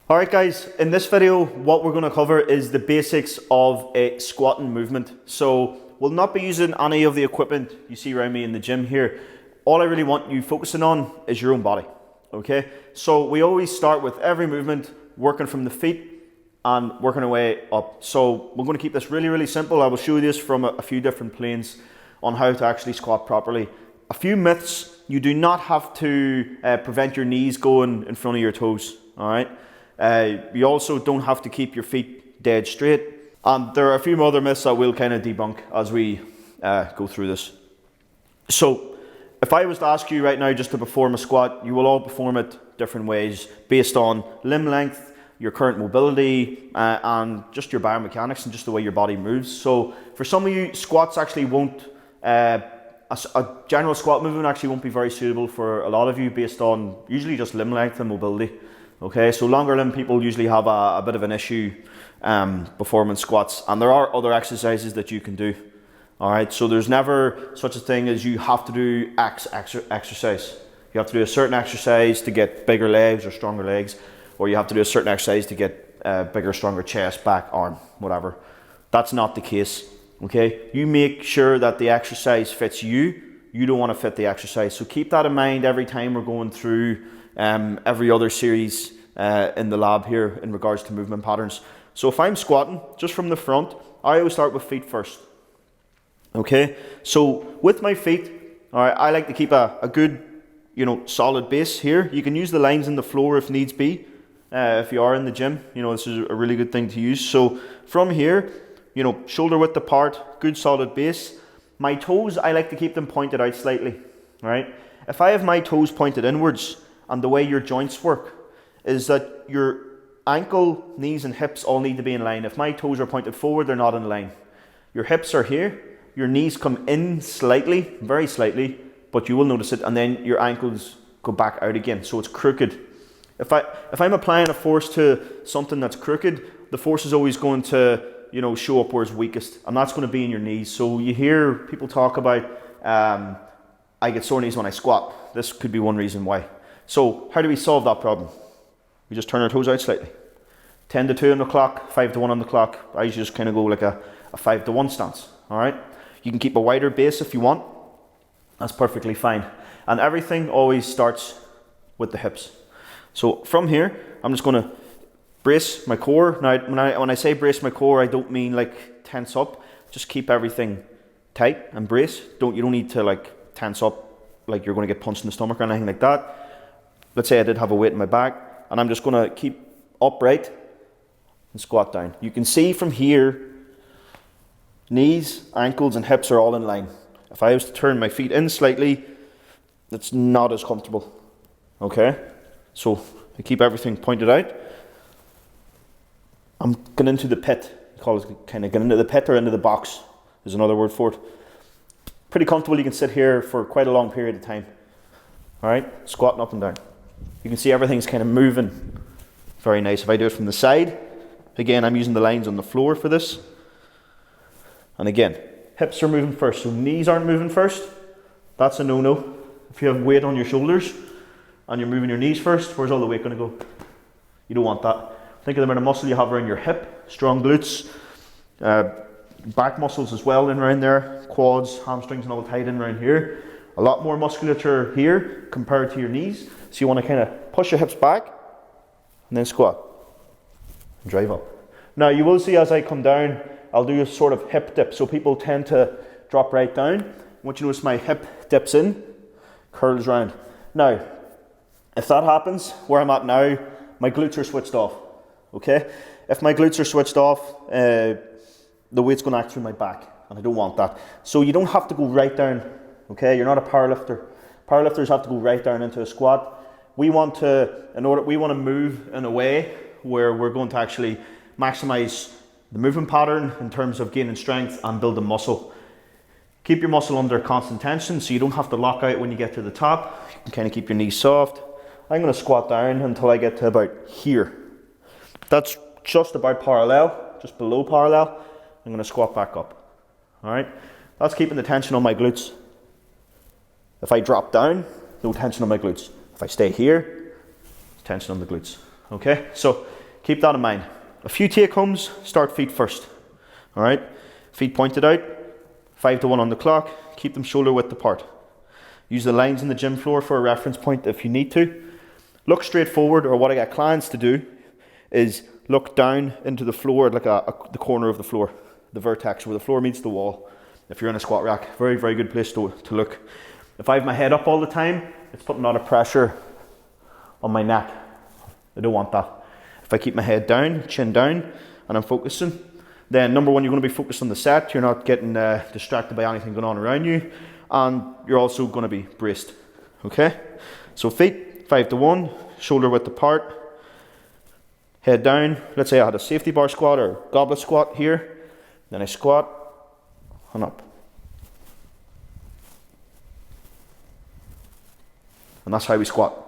Alright guys, in this video what we're going to cover is the basics of a squatting movement. So we'll not be using any of the equipment you see around me in the gym here. All I really want you focusing on is your own body. Okay, so we always start with every movement working from the feet and working our way up. So we're going to keep this really simple. I will show you this from a few different planes on how to actually squat properly. A few myths: you do not have to prevent your knees going in front of your toes. Alright. You also don't have to keep your feet dead straight. And there are a few other myths that we'll kind of debunk as we go through this. So if I was to ask you right now just to perform a squat, you will all perform it different ways based on limb length, your current mobility, and just your biomechanics and just the way your body moves. So for some of you, squats actually won't, a general squat movement actually won't be very suitable for a lot of you based on usually just limb length and mobility. Okay, so longer limb people usually have a bit of an issue performing squats, and there are other exercises that you can do. Alright, so there's never such a thing as you have to do X exercise. You have to do a certain exercise to get bigger legs or stronger legs, or you have to do a certain exercise to get bigger, stronger chest, back, arm, whatever. That's not the case. Okay, you make sure that the exercise fits you. You don't want to fit the exercise. So keep that in mind every time we're going through every other series in the lab here in regards to movement patterns. So if I'm squatting just from the front, I always start with feet first. Okay, so with my feet, all right, I like to keep a good, solid base here. You can use the lines in the floor if needs be. If you are in the gym, this is a really good thing to use. So from here, shoulder width apart, good solid base. My toes, I like to keep them pointed out slightly, right? If I have my toes pointed inwards, and the way your joints work is that your ankle, knees and hips all need to be in line. If my toes are pointed forward, they're not in line. Your hips are here, your knees come in slightly, very slightly, but you will notice it, and then your ankles go back out again, so it's crooked. If I'm applying a force to something that's crooked, the force is always going to show up where it's weakest, and that's going to be in your knees. So you hear people talk about I get sore knees when I squat. This could be one reason why. So how do we solve that problem? We just turn our toes out slightly. 10 to 2 on the clock, 5 to 1 on the clock. I usually just kind of go like a 5 to 1 stance. All right. You can keep a wider base if you want. That's perfectly fine. And everything always starts with the hips. So from here, I'm just going to brace my core. Now, when I say brace my core, I don't mean like tense up. Just keep everything tight and brace. You don't need to like tense up like you're going to get punched in the stomach or anything like that. Let's say I did have a weight in my back, and I'm just going to keep upright and squat down. You can see from here, knees, ankles, and hips are all in line. If I was to turn my feet in slightly, it's not as comfortable. Okay? So I keep everything pointed out. I'm going into the pit. You call it kind of get into the pit or into the box. There's another word for it. Pretty comfortable. You can sit here for quite a long period of time. All right? Squatting up and down. You can see everything's kind of moving. Very nice. If I do it from the side, again, I'm using the lines on the floor for this. And again, hips are moving first, so knees aren't moving first. That's a no-no. If you have weight on your shoulders and you're moving your knees first, where's all the weight going to go? You don't want that. Think of the amount of muscle you have around your hip, strong glutes, back muscles as well in around there, quads, hamstrings and all tight in around here. A lot more musculature here compared to your knees. So you want to kind of push your hips back and then squat and drive up. Now you will see as I come down, I'll do a sort of hip dip. So people tend to drop right down. Once you notice my hip dips in, curls round. Now, if that happens, where I'm at now, my glutes are switched off. Okay? If my glutes are switched off, the weight's going to act through my back, and I don't want that. So you don't have to go right down. Okay? You're not a powerlifter. Powerlifters have to go right down into a squat. We want to move in a way where we're going to actually maximize the movement pattern in terms of gaining strength and building muscle. Keep your muscle under constant tension so you don't have to lock out when you get to the top. You can kind of keep your knees soft. I'm going to squat down until I get to about here. That's just about parallel, just below parallel. I'm going to squat back up. All right, that's keeping the tension on my glutes. If I drop down, no tension on my glutes. If I stay here, tension on the glutes. Okay, so keep that in mind. A few take homes, start feet first. All right, feet pointed out, 5 to 1 on the clock, keep them shoulder width apart. Use the lines in the gym floor for a reference point if you need to. Look straight forward, or what I get clients to do is look down into the floor, like the corner of the floor, the vertex where the floor meets the wall. If you're in a squat rack, very, very good place to look. If I have my head up all the time, it's putting a lot of pressure on my neck. I don't want that. If I keep my head down, chin down, and I'm focusing, then number one, you're going to be focused on the set. You're not getting distracted by anything going on around you, and you're also going to be braced. Okay? So feet, 5 to 1, shoulder width apart, head down. Let's say I had a safety bar squat or goblet squat here. Then I squat and up. And that's how we squat.